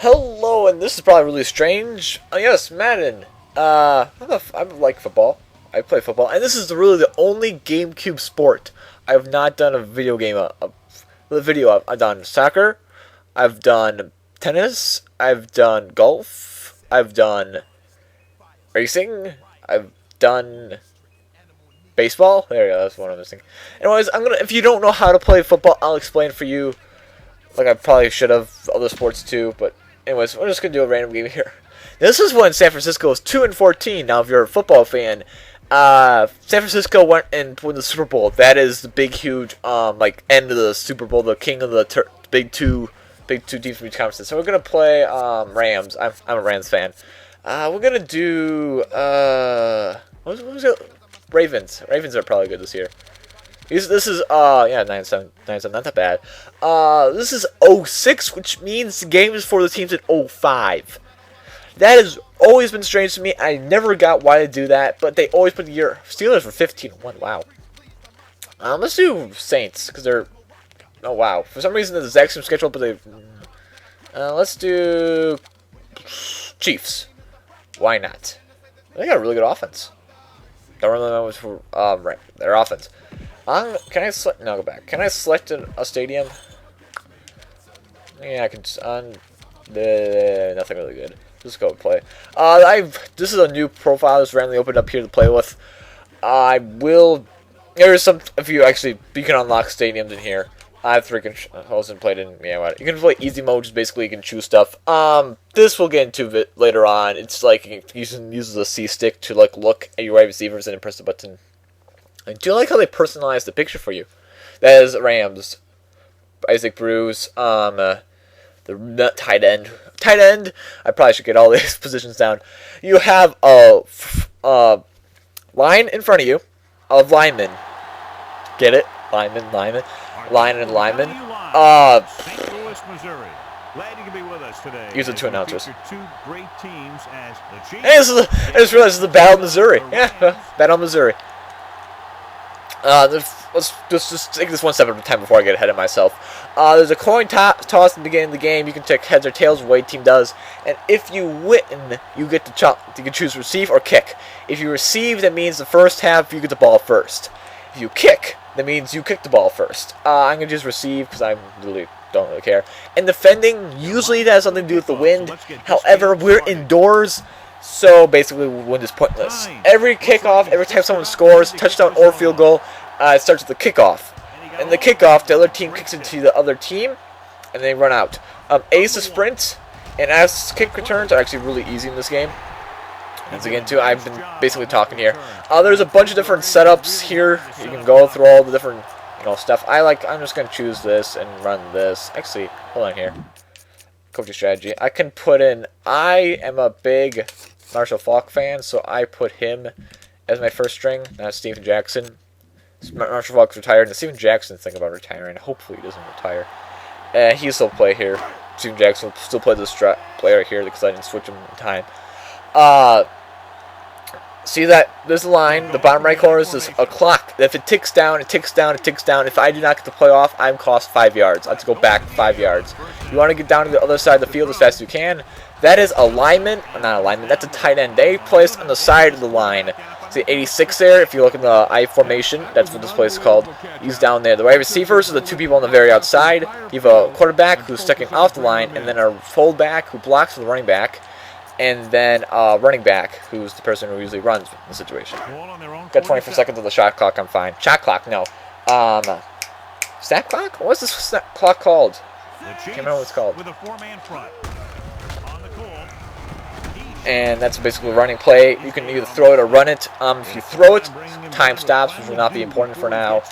Hello, and this is probably really strange. Yes, Madden. I like football. I play football, and this is really the only GameCube sport I have not done a video game. A video of. I've done soccer. I've done tennis. I've done golf. I've done racing. I've done baseball. There you go. That's one I'm missing. Anyways, If you don't know how to play football, I'll explain for you. Like I probably should have other sports too, but anyways, we're just gonna do a random game here. This is when San Francisco is 2-14. Now, if you're a football fan, San Francisco went and won the Super Bowl. That is the big, huge, like end of the Super Bowl, the king of the big two teams from each conference. So we're gonna play Rams. I'm a Rams fan. We're gonna do what was it? Ravens. Ravens are probably good this year. This is, yeah, 9-7, not that bad. This is 06, which means the game is for the teams in 05. That has always been strange to me. I never got why they do that, but they always put the year. Steelers were 15-1, wow. Let's do Saints, because they're, oh, wow. For some reason, the exact same schedule, but they, let's do Chiefs. Why not? They got a really good offense. Don't really know what's for, right, their offense. Can I select? No, go back. Can I select a stadium? Yeah, I can. Nothing really good. Just go play. This is a new profile that's randomly opened up here to play with. I will. There's some. If you can unlock stadiums in here. I have 3 controls and played in. Yeah, what? You can play easy mode, which basically you can choose stuff. This we'll get into it later on. It's like you can use the C stick to like look at your wide receivers and then press the button. I do like how they personalize the picture for you. That is Rams. Isaac Bruce. The tight end. Tight end. I probably should get all these positions down. You have a line in front of you of linemen. Get it? Lineman. Line and lineman. St. Louis, Missouri. Glad you can be with us today. Use the 2 announcers. Two great teams as the Chiefs. Hey, I just realized this is the Battle of Missouri. Yeah, Battle of Missouri. Let's just take this one step at a time before I get ahead of myself. There's a coin toss in the beginning of the game. You can take heads or tails, what team does. And if you win, you get to you can choose receive or kick. If you receive, that means the first half you get the ball first. If you kick, that means you kick the ball first. I'm going to just receive because I really don't really care. And defending, usually that has something to do with the wind. However, we're indoors. So basically, wind is pointless. Every kickoff, every time someone scores, touchdown or field goal, it starts with the kickoff. And the kickoff, the other team kicks into the other team, and they run out. A is the sprint, and as kick returns are actually really easy in this game. Once again, too, I've been basically talking here. There's a bunch of different setups here. You can go through all the different, stuff. I'm just gonna choose this and run this. Actually, hold on here. Coaching strategy. I can put in. I am a big Marshall Faulk fan, so I put him as my first string. That's Steven Jackson. Marshall Faulk's retired, and Steven Jackson's thinking about retiring. Hopefully, he doesn't retire. He'll still play here. Steven Jackson will still play this player here because I didn't switch him in time. See that? There's a line. The bottom right corner is a clock. If it ticks down, it ticks down, it ticks down. If I do not get the play off, I'm cost 5 yards. I have to go back 5 yards. You want to get down to the other side of the field as fast as you can. That is a lineman. Not a lineman. That's a tight end. They placed on the side of the line. See 86 there. If you look in the I formation, that's what this place is called. He's down there. The wide receivers are the 2 people on the very outside. You have a quarterback who's sticking off the line, and then a fullback who blocks the running back. And then running back, who's the person who usually runs in the situation. Got 24 seconds on the shot clock, I'm fine. Shot clock, no. Snap clock? What's this clock called? I can't remember what it's called. And that's basically a running play. You can either throw it or run it. If you throw it, time stops, which will not be important for now.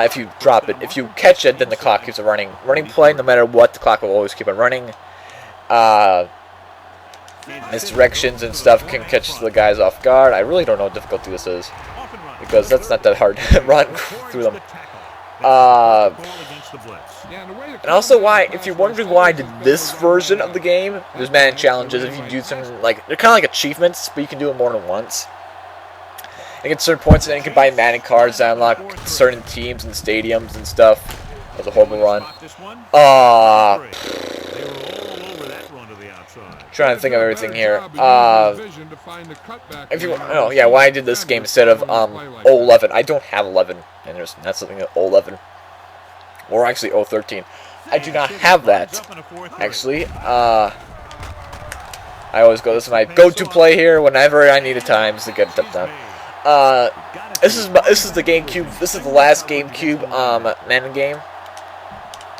If you drop it. If you catch it, then the clock keeps a running play. No matter what, the clock will always keep on running. Misdirections and stuff can catch the guys off guard. I really don't know what difficulty this is because that's not that hard to run through them. And also, if you're wondering why I did this version of the game, there's Madden challenges. If you do something they're kind of like achievements, but you can do it more than once. You get certain points, and then you can buy Madden cards that unlock certain teams and stadiums and stuff. That was a horrible run. Trying to think of everything here. If you oh yeah, why I did this game instead of 011. I don't have 11, and there's not something at 011, or actually 013. I do not have that. Actually, I always go. This is my go-to play here whenever I need a time to get a touchdown. This is the GameCube. This is the last GameCube Madden game.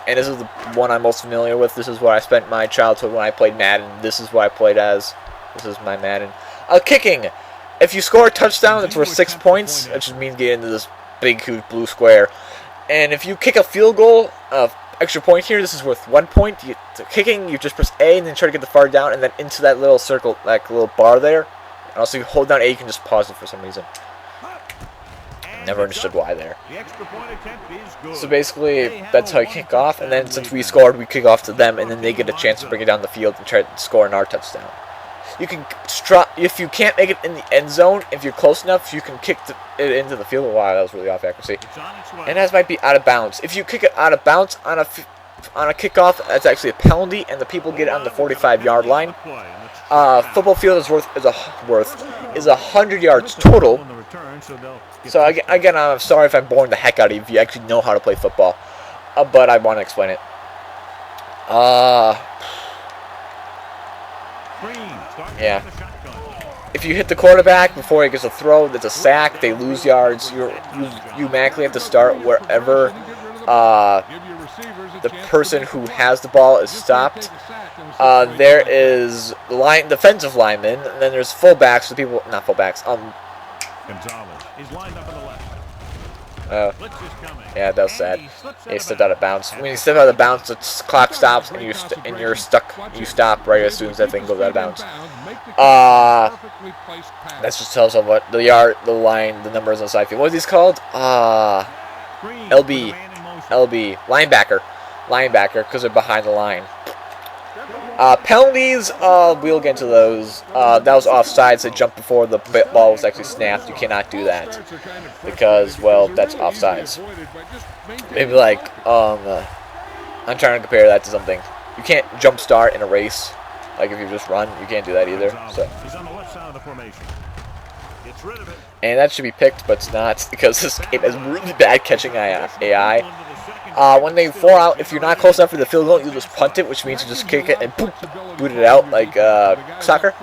And this is the one I'm most familiar with. This is where I spent my childhood when I played Madden. This is what I played as. This is my Madden. Kicking. If you score a touchdown, it's worth 6 points. That just means get into this big, huge blue square. And if you kick a field goal, extra point here, this is worth 1 point. Kicking, you just press A and then try to get the far down and then into that little circle, that little bar there. And also, you hold down A, you can just pause it for some reason. Never understood why there. So basically, that's how you kick off, and then since we scored, we kick off to them, and then they get a chance to bring it down the field and try to score an our touchdown. You can if you can't make it in the end zone, if you're close enough, you can kick it into the field. Wow, that was really off accuracy. And that might be out of bounds. If you kick it out of bounds on a kickoff, that's actually a penalty, and the people get it on the 45-yard line. Football field is worth 100 yards total. So again, I'm sorry if I'm boring the heck out of you if you actually know how to play football, but I want to explain it. Yeah. If you hit the quarterback before he gets a throw, that's a sack. They lose yards. You automatically have to start wherever the person who has the ball is stopped. There is the defensive lineman, and then there's fullbacks. The people, not fullbacks. He's lined up on the left. Yeah, that was sad. He stepped out of bounds. When you step out of bounds, the clock stops, and you're stuck. You stop right as soon as that thing goes out of bounds. That just tells us what the yard, the line, the numbers on the side field. What are these called? LB, linebacker, because they're behind the line. Penalties, we'll get into those. That was offsides. They jumped before the ball was actually snapped. You cannot do that because, well, that's offsides. Maybe like, I'm trying to compare that to something. You can't jump start in a race. Like if you just run, you can't do that either. So. And that should be picked, but it's not because this game is really bad catching AI. When they fall out, if you're not close enough for the field goal, you just punt it, which means you just kick it and boot it out like soccer.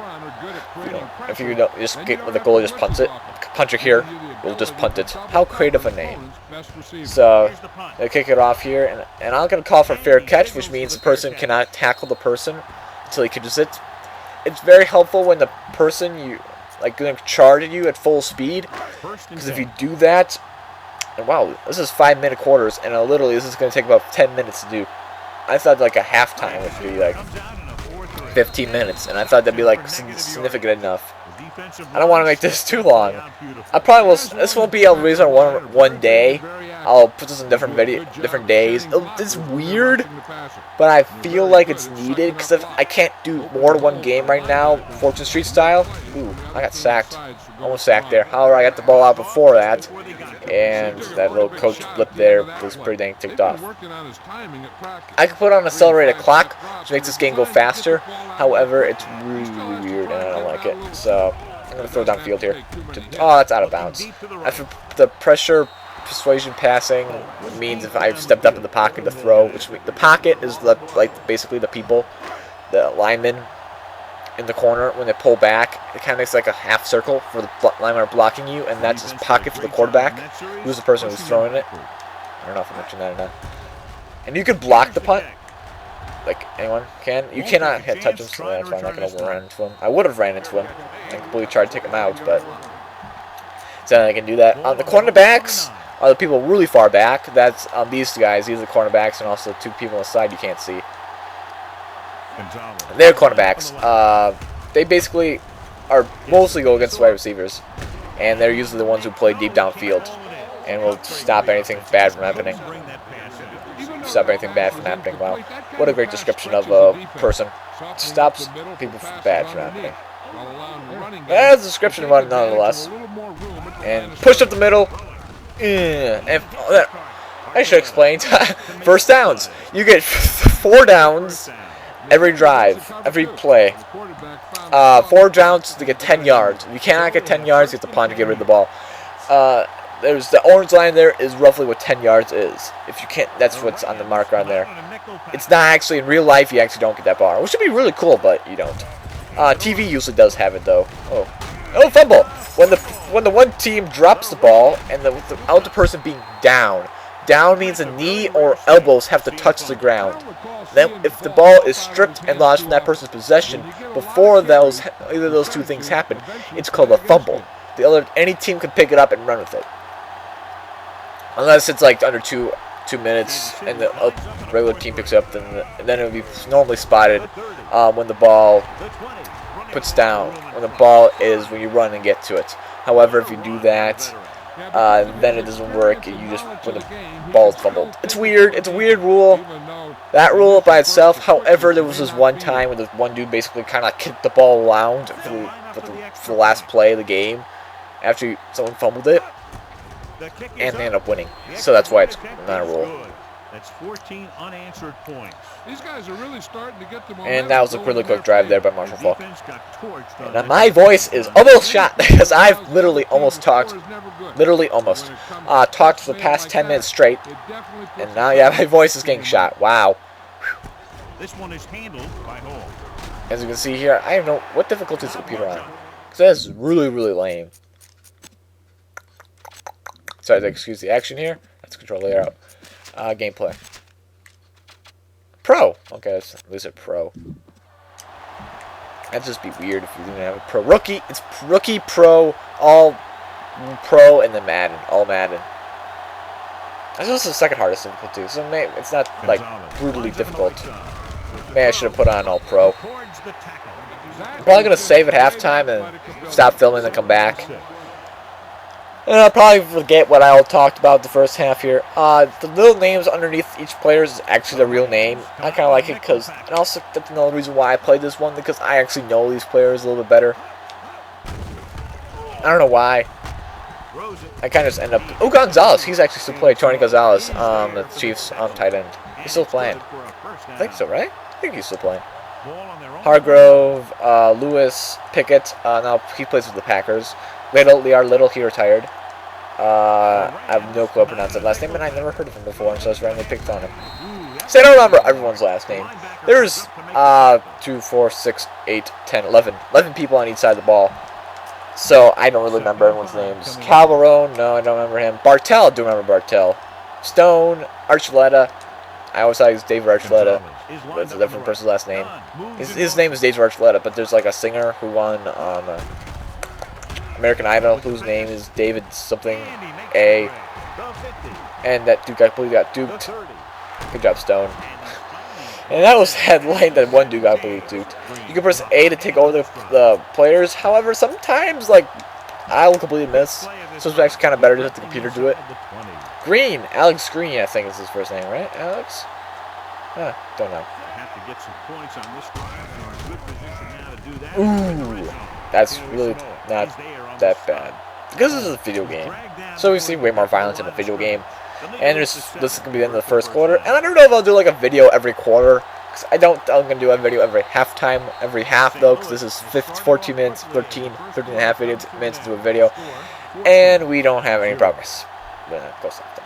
If you don't, just get with the goalie, just punts it. Puncher here will just punt it. How creative a name. So they kick it off here, and I'm gonna call for a fair catch, which means the person cannot tackle the person until he catches it. It's very helpful when the person going to charge at you at full speed, because if you do that. And wow, this is 5-minute quarters, and literally this is going to take about 10 minutes to do. I thought like a halftime would be like 15 minutes, and I thought that'd be like significant enough. I don't want to make this too long. I probably will. This won't be a reason one day. I'll put this in different days. It's weird, but I feel like it's needed because if I can't do more than one game right now, Fortune Street style. Ooh, I got sacked. Almost sacked there. However, I got the ball out before that, and that little coach flip there was pretty dang ticked off. I could put on an accelerated clock, which makes this game go faster. However, it's really weird, and I don't like it. So I'm gonna throw downfield here. Oh, that's out of bounds. After the pressure persuasion passing means if I've stepped up in the pocket to throw, which the pocket is basically the people, the linemen in the corner. When they pull back, it kind of makes like a half circle for the lineman blocking you, and that's his pocket for the quarterback, who's the person who's throwing it. I don't know if I mentioned that or not. And you can block the punt, like anyone can. You cannot touch him, so that's why I'm not going to run into him. I would have ran into him and completely tried to take him out, but so I can do that. The cornerbacks are the people really far back. That's these guys. These are the cornerbacks, and also the two people on the side you can't see. They're cornerbacks. They basically are mostly go against wide receivers, and they're usually the ones who play deep downfield and will stop anything bad from happening. Wow, what a great description of a person. Stops people from bad from happening. That's a description of one nonetheless. And push up the middle. And I should explain. First downs. You get 4 downs. every drive, every play. 4 downs to get 10 yards. If you cannot get 10 yards, you have to punt to get rid of the ball. There's the orange line there is roughly what 10 yards is. If you can't, that's what's on the marker on there. It's not actually in real life. You actually don't get that bar, which would be really cool, but you don't. TV usually does have it though. Oh, fumble! When the one team drops the ball and without the person being down. Down means a knee or elbows have to touch the ground. Then, if the ball is stripped and lost from that person's possession before either of those two things happen, it's called a fumble. Any team can pick it up and run with it, unless it's like under two minutes and the regular team picks it up. Then it would be normally spotted when the ball puts down. When you run and get to it. However, if you do that, then it doesn't work. You just when the ball is fumbled. It's weird. It's a weird rule. That rule by itself. However, there was this one time when the one dude basically kind of kicked the ball around for the last play of the game after someone fumbled it, and they ended up winning. So that's why it's not a rule. That's 14 unanswered points. These guys are really starting to get the momentum. And that was a really quick drive there by Marshall Falk. And my voice is almost shot because I've literally almost talked for the past 10 minutes straight. And now, yeah, my voice is getting shot. Wow. This one is handled by Hall. As you can see here, I don't know what difficulty is the computer on. Because that's really, really lame. Sorry, excuse the action here. Let's control layout. Gameplay. Pro. Okay, at least a pro. That'd just be weird if you didn't have a pro. Rookie. It's rookie, pro, all pro, and then Madden. All Madden. That's also the second hardest difficulty. So it's not like brutally difficult. Maybe I should have put on all pro. I'm probably gonna save at halftime and stop filming and come back. And I'll probably forget what I all talked about the first half here. The little names underneath each player is actually the real name. I kind of like it because, and also that's another reason why I played this one, because I actually know these players a little bit better. I don't know why. I kind of just end up. Oh, Gonzalez, he's actually still playing. Tony Gonzalez, the Chiefs tight end. He's still playing. I think so, right? I think he's still playing. Hargrove, Lewis, Pickett. Now he plays with the Packers. Liar Little, he retired. I have no clue how to pronounce that last name, and I've never heard of him before, so I just randomly picked on him. So I don't remember everyone's last name. There's 2, 4, 6, 8, 10, 11 people on each side of the ball. So I don't really remember everyone's names. Calvarone, no, I don't remember him. Bartell, I do remember Bartell. Stone, Archuleta. I always thought he was David Archuleta, but it's a different person's last name. His name is David Archuleta, but there's like a singer who won American Idol, whose name is David something A, and that dude, I believe, got duped. Good job, Stone. And that was headline that one dude got duped. You can press A to take over the players. However, sometimes like I'll completely miss, so it's actually kind of better to let the computer do it. Green, Alex Green, I think is his first name, right? Alex? Don't know. Ooh, that's really not that bad. Because this is a video game, so we see way more violence in a video game. And this is gonna be the end of the first quarter. And I don't know if I'll do like a video every quarter. Cause I'm gonna do a video every half though. Because this is 14 minutes, 13 and a half minutes into a video, and we don't have any progress. But go stop that.